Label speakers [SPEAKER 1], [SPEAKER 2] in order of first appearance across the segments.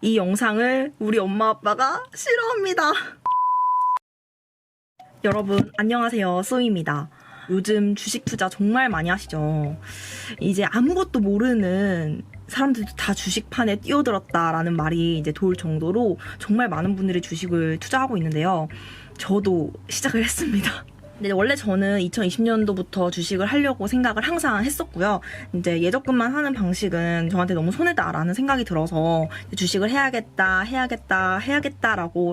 [SPEAKER 1] 이 영상을 우리 엄마 아빠가 싫어합니다. 여러분 안녕하세요, 쏘입니다. 요즘 주식 투자 정말 많이 하시죠? 이제 아무것도 모르는 사람들도 다 주식판에 뛰어들었다라는 말이 이제 돌 정도로 정말 많은 분들이 주식을 투자하고 있는데요. 저도 시작을 했습니다. 근데 원래 저는 2020년도부터 주식을 하려고 생각을 항상 했었고요. 이제 예적금만 하는 방식은 저한테 너무 손해다라는 생각이 들어서 주식을 해야겠다라고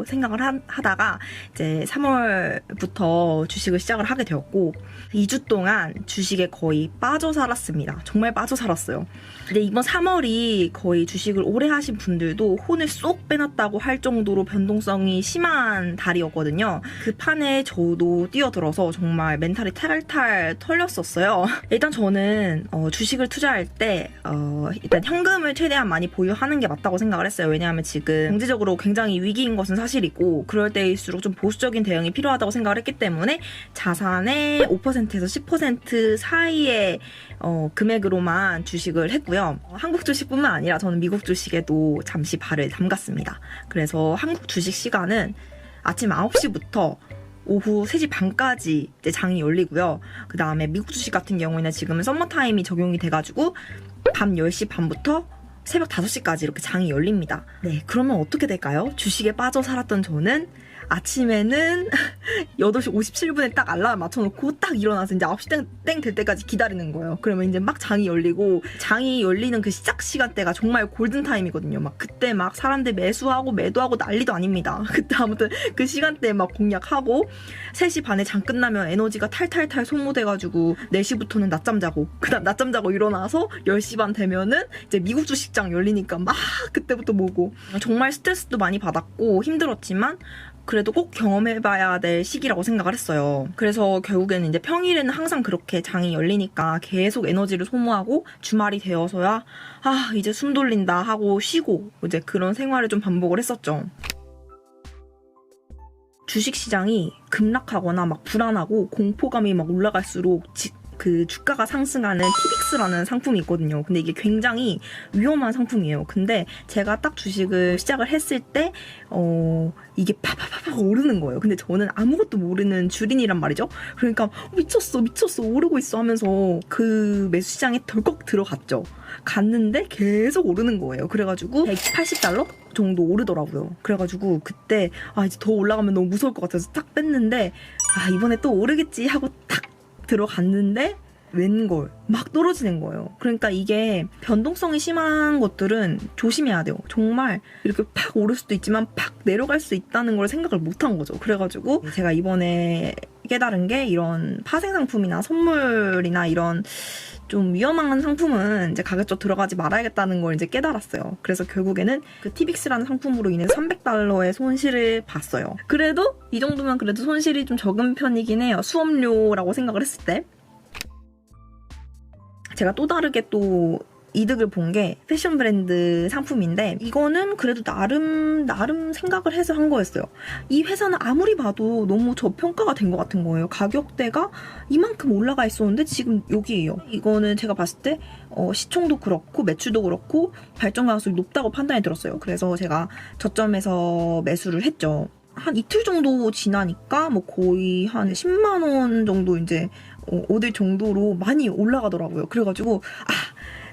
[SPEAKER 1] 생각을 하다가 이제 3월부터 주식을 시작을 하게 되었고 2주 동안 주식에 거의 빠져 살았습니다. 정말 빠져 살았어요. 근데 이번 3월이 거의 주식을 오래 하신 분들도 혼을 쏙 빼놨다고 할 정도로 변동성이 심한 달이었거든요. 그 판에 저도 뛰어들어서 정말 멘탈이 탈탈 털렸었어요. 일단 저는 주식을 투자할 때 일단 현금을 최대한 많이 보유하는 게 맞다고 생각을 했어요. 왜냐하면 지금 경제적으로 굉장히 위기인 것은 사실이고 그럴 때일수록 좀 보수적인 대응이 필요하다고 생각을 했기 때문에 자산의 5%에서 10% 사이의 금액으로만 주식을 했고요. 한국 주식뿐만 아니라 저는 미국 주식에도 잠시 발을 담갔습니다. 그래서 한국 주식 시간은 아침 9시부터 오후 3시 반까지 이제 장이 열리고요. 그 다음에 미국 주식 같은 경우에는 지금은 썸머타임이 적용이 돼가지고 밤 10시 반부터 새벽 5시까지 이렇게 장이 열립니다. 네, 그러면 어떻게 될까요? 주식에 빠져 살았던 저는 아침에는 8시 57분에 딱 알람 맞춰놓고 딱 일어나서 이제 9시 땡 될 때까지 기다리는 거예요. 그러면 이제 막 장이 열리고 장이 열리는 그 시작 시간대가 정말 골든타임이거든요. 막 그때 막 사람들 매수하고 매도하고 난리도 아닙니다. 그때 아무튼 그 시간대에 막 공략하고 3시 반에 장 끝나면 에너지가 탈탈탈 소모돼가지고 4시부터는 낮잠 자고 그다음 낮잠 자고 일어나서 10시 반 되면은 이제 미국 주식장 열리니까 막 그때부터 모으고 정말 스트레스도 많이 받았고 힘들었지만 그래도 꼭 경험해봐야 될 시기라고 생각을 했어요. 그래서 결국에는 이제 평일에는 항상 그렇게 장이 열리니까 계속 에너지를 소모하고 주말이 되어서야 이제 숨 돌린다 하고 쉬고 이제 그런 생활을 좀 반복을 했었죠. 주식시장이 급락하거나 막 불안하고 공포감이 막 올라갈수록 그 주가가 상승하는 티빅스라는 상품이 있거든요. 근데 이게 굉장히 위험한 상품이에요. 근데 제가 딱 주식을 시작을 했을 때 이게 파파파파 오르는 거예요. 근데 저는 아무것도 모르는 주린이란 말이죠. 그러니까 미쳤어 오르고 있어 하면서 그 매수시장에 덜컥 들어갔죠. 갔는데 계속 오르는 거예요. 그래가지고 180달러 정도 오르더라고요. 그래가지고 그때 이제 더 올라가면 너무 무서울 것 같아서 딱 뺐는데 이번에 또 오르겠지 하고 딱 들어갔는데 웬걸 막 떨어지는 거예요. 그러니까 이게 변동성이 심한 것들은 조심해야 돼요. 정말 이렇게 팍 오를 수도 있지만 팍 내려갈 수 있다는 걸 생각을 못한 거죠. 그래가지고 제가 이번에 깨달은 게 이런 파생 상품이나 선물이나 이런 좀 위험한 상품은 이제 가급적 들어가지 말아야겠다는 걸 이제 깨달았어요. 그래서 결국에는 그 티빅스라는 상품으로 인해 300달러의 손실을 봤어요. 그래도 이 정도면 그래도 손실이 좀 적은 편이긴 해요. 수업료라고 생각을 했을 때. 제가 또 다르게 또 이득을 본 게 패션 브랜드 상품인데 이거는 그래도 나름 생각을 해서 한 거였어요. 이 회사는 아무리 봐도 너무 저평가가 된 것 같은 거예요. 가격대가 이만큼 올라가 있었는데 지금 여기에요. 이거는 제가 봤을 때 시총도 그렇고 매출도 그렇고 발전 가능성이 높다고 판단이 들었어요. 그래서 제가 저점에서 매수를 했죠. 한 이틀 정도 지나니까 뭐 거의 한 10만 원 정도 이제 얻을 정도로 많이 올라가더라고요. 그래가지고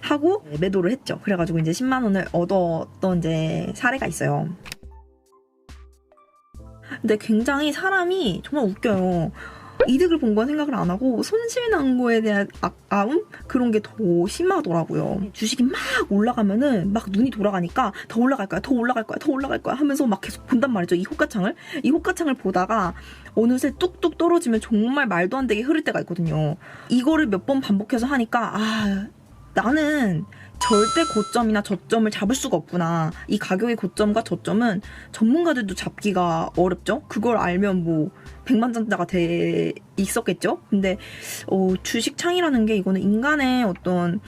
[SPEAKER 1] 하고 매도를 했죠. 그래가지고 이제 10만 원을 얻었던 이제 사례가 있어요. 근데 굉장히 사람이 정말 웃겨요. 이득을 본 건 생각을 안 하고 손실 난 거에 대한 아까움? 그런 게 더 심하더라고요. 주식이 막 올라가면은 막 눈이 돌아가니까 더 올라갈 거야 하면서 막 계속 본단 말이죠. 이 호가창을 보다가 어느새 뚝뚝 떨어지면 정말 말도 안 되게 흐를 때가 있거든요. 이거를 몇 번 반복해서 하니까 나는 절대 고점이나 저점을 잡을 수가 없구나. 이 가격의 고점과 저점은 전문가들도 잡기가 어렵죠. 그걸 알면 뭐 백만장자가 돼 있었겠죠. 근데 주식창이라는 게 이거는 인간의 어떤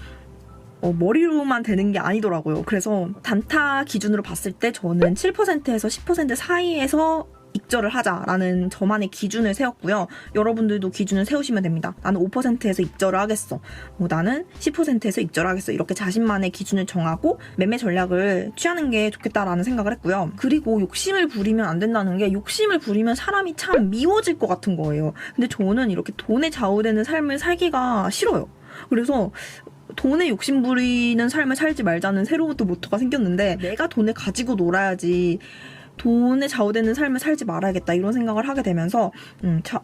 [SPEAKER 1] 머리로만 되는 게 아니더라고요. 그래서 단타 기준으로 봤을 때 저는 7%에서 10% 사이에서 익절을 하자라는 저만의 기준을 세웠고요. 여러분들도 기준을 세우시면 됩니다. 나는 5%에서 익절을 하겠어. 나는 10%에서 익절을 하겠어. 이렇게 자신만의 기준을 정하고 매매 전략을 취하는 게 좋겠다라는 생각을 했고요. 그리고 욕심을 부리면 안 된다는 게, 욕심을 부리면 사람이 참 미워질 것 같은 거예요. 근데 저는 이렇게 돈에 좌우되는 삶을 살기가 싫어요. 그래서 돈에 욕심 부리는 삶을 살지 말자는 새로운 또 모토가 생겼는데, 내가 돈을 가지고 놀아야지 돈에 좌우되는 삶을 살지 말아야겠다 이런 생각을 하게 되면서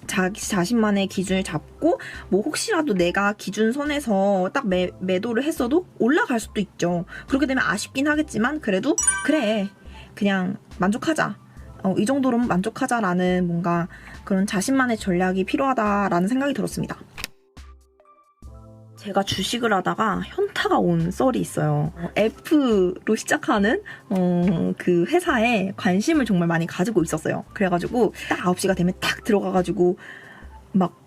[SPEAKER 1] 자신만의 기준을 잡고, 뭐 혹시라도 내가 기준선에서 딱 매도를 했어도 올라갈 수도 있죠. 그렇게 되면 아쉽긴 하겠지만 그래도 그래 그냥 만족하자, 이 정도로는 만족하자라는 뭔가 그런 자신만의 전략이 필요하다라는 생각이 들었습니다. 제가 주식을 하다가 현타가 온 썰이 있어요. F로 시작하는 그 회사에 관심을 정말 많이 가지고 있었어요. 그래가지고 딱 9시가 되면 딱 들어가가지고 막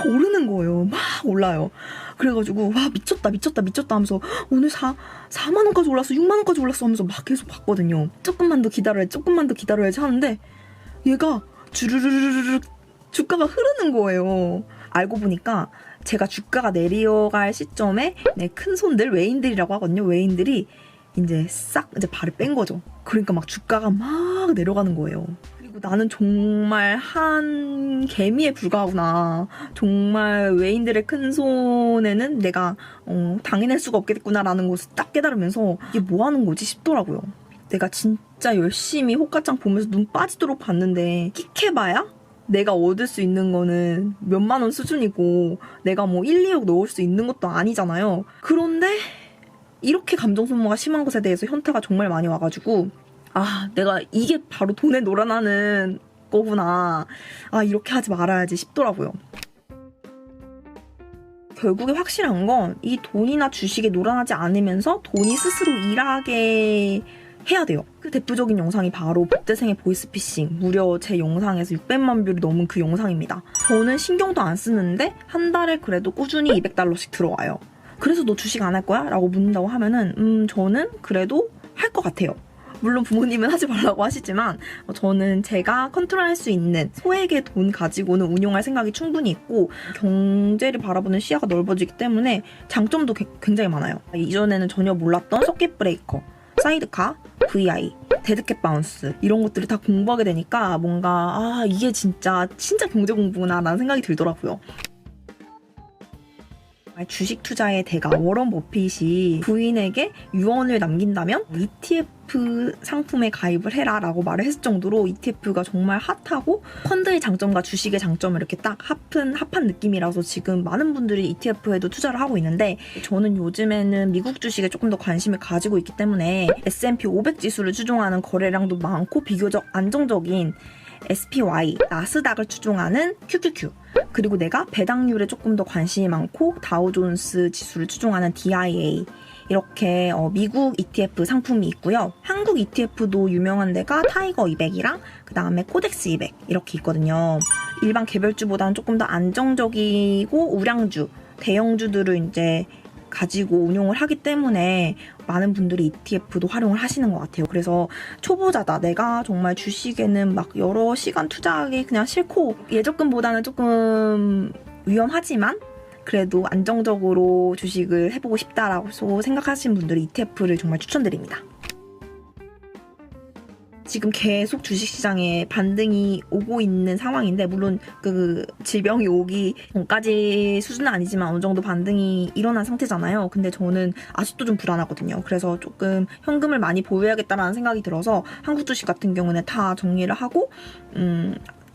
[SPEAKER 1] 오르는 거예요. 막 올라요. 그래가지고 와 미쳤다 하면서 오늘 4만 원까지 올랐어, 6만 원까지 올랐어 하면서 막 계속 봤거든요. 조금만 더 기다려야지 하는데 얘가 주르르르르 주가가 흐르는 거예요. 알고 보니까 제가 주가가 내려갈 시점에 큰 손들, 외인들이라고 하거든요. 외인들이 이제 발을 뺀 거죠. 그러니까 막 주가가 막 내려가는 거예요. 그리고 나는 정말 한 개미에 불과하구나. 정말 외인들의 큰 손에는 내가 당해낼 수가 없겠구나라는 것을 딱 깨달으면서 이게 뭐 하는 거지 싶더라고요. 내가 진짜 열심히 호가창 보면서 눈 빠지도록 봤는데 끽해봐야 내가 얻을 수 있는 거는 몇만 원 수준이고 내가 뭐 1, 2억 넣을 수 있는 것도 아니잖아요. 그런데 이렇게 감정 소모가 심한 것에 대해서 현타가 정말 많이 와가지고 내가 이게 바로 돈에 놀아나는 거구나. 이렇게 하지 말아야지 싶더라고요. 결국에 확실한 건 이 돈이나 주식에 놀아나지 않으면서 돈이 스스로 일하게 해야 돼요. 그 대표적인 영상이 바로 복대생의 보이스피싱, 무려 제 영상에서 600만 뷰를 넘은 그 영상입니다. 저는 신경도 안 쓰는데 한 달에 그래도 꾸준히 $200씩 들어와요. 그래서 너 주식 안 할 거야? 라고 묻는다고 하면은 저는 그래도 할 것 같아요. 물론 부모님은 하지 말라고 하시지만 저는 제가 컨트롤할 수 있는 소액의 돈 가지고는 운용할 생각이 충분히 있고, 경제를 바라보는 시야가 넓어지기 때문에 장점도 굉장히 많아요. 이전에는 전혀 몰랐던 서킷 브레이커, 사이드카, VI, 데드캣 바운스 이런 것들을 다 공부하게 되니까 뭔가 이게 진짜 경제 공부구나 라는 생각이 들더라고요. 주식 투자의 대가 워런 버핏이 부인에게 유언을 남긴다면 ETF 상품에 가입을 해라 라고 말을 했을 정도로 ETF가 정말 핫하고, 펀드의 장점과 주식의 장점을 이렇게 딱 합한 느낌이라서 지금 많은 분들이 ETF에도 투자를 하고 있는데, 저는 요즘에는 미국 주식에 조금 더 관심을 가지고 있기 때문에 S&P 500 지수를 추종하는 거래량도 많고 비교적 안정적인 SPY, 나스닥을 추종하는 QQQ, 그리고 내가 배당률에 조금 더 관심이 많고 다우존스 지수를 추종하는 DIA, 이렇게 미국 ETF 상품이 있고요. 한국 ETF도 유명한 데가 타이거 200이랑 그 다음에 코덱스 200 이렇게 있거든요. 일반 개별주보다는 조금 더 안정적이고 우량주, 대형주들을 이제 가지고 운용을 하기 때문에 많은 분들이 ETF도 활용을 하시는 것 같아요. 그래서 초보자다, 내가 정말 주식에는 막 여러 시간 투자하기 그냥 싫고 예적금보다는 조금 위험하지만 그래도 안정적으로 주식을 해보고 싶다라고 생각하시는 분들이 ETF를 정말 추천드립니다. 지금 계속 주식시장에 반등이 오고 있는 상황인데, 물론 그 질병이 오기 전까지 수준은 아니지만 어느 정도 반등이 일어난 상태잖아요. 근데 저는 아직도 좀 불안하거든요. 그래서 조금 현금을 많이 보유해야겠다라는 생각이 들어서 한국 주식 같은 경우는 다 정리를 하고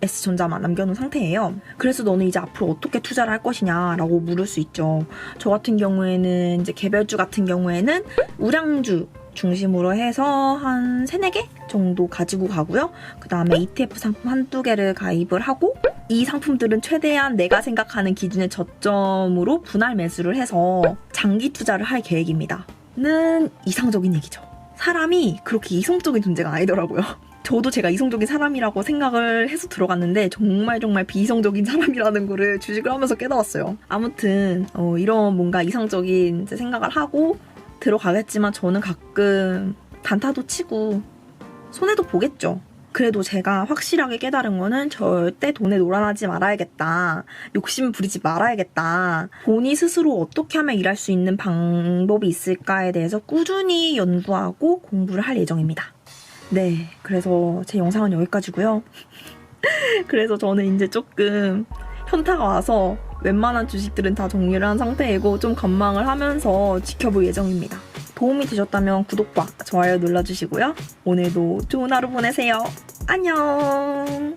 [SPEAKER 1] S전자만 남겨놓은 상태예요. 그래서 너는 이제 앞으로 어떻게 투자를 할 것이냐라고 물을 수 있죠. 저 같은 경우에는 이제 개별주 같은 경우에는 우량주 중심으로 해서 한 3-4개 정도 가지고 가고요. 그 다음에 ETF 상품 한두 개를 가입을 하고, 이 상품들은 최대한 내가 생각하는 기준의 저점으로 분할 매수를 해서 장기 투자를 할 계획입니다. 는 이상적인 얘기죠. 사람이 그렇게 이성적인 존재가 아니더라고요. 저도 제가 이성적인 사람이라고 생각을 해서 들어갔는데 정말 비이성적인 사람이라는 거를 주식을 하면서 깨달았어요. 아무튼 이런 뭔가 이성적인 생각을 하고 들어가겠지만 저는 가끔 단타도 치고 손해도 보겠죠. 그래도 제가 확실하게 깨달은 거는 절대 돈에 놀아나지 말아야겠다. 욕심 부리지 말아야겠다. 본인 스스로 어떻게 하면 일할 수 있는 방법이 있을까에 대해서 꾸준히 연구하고 공부를 할 예정입니다. 네, 그래서 제 영상은 여기까지고요. 그래서 저는 이제 조금 현타가 와서 웬만한 주식들은 다 정리를 한 상태이고 좀 관망을 하면서 지켜볼 예정입니다. 도움이 되셨다면 구독과 좋아요 눌러주시고요. 오늘도 좋은 하루 보내세요. 안녕.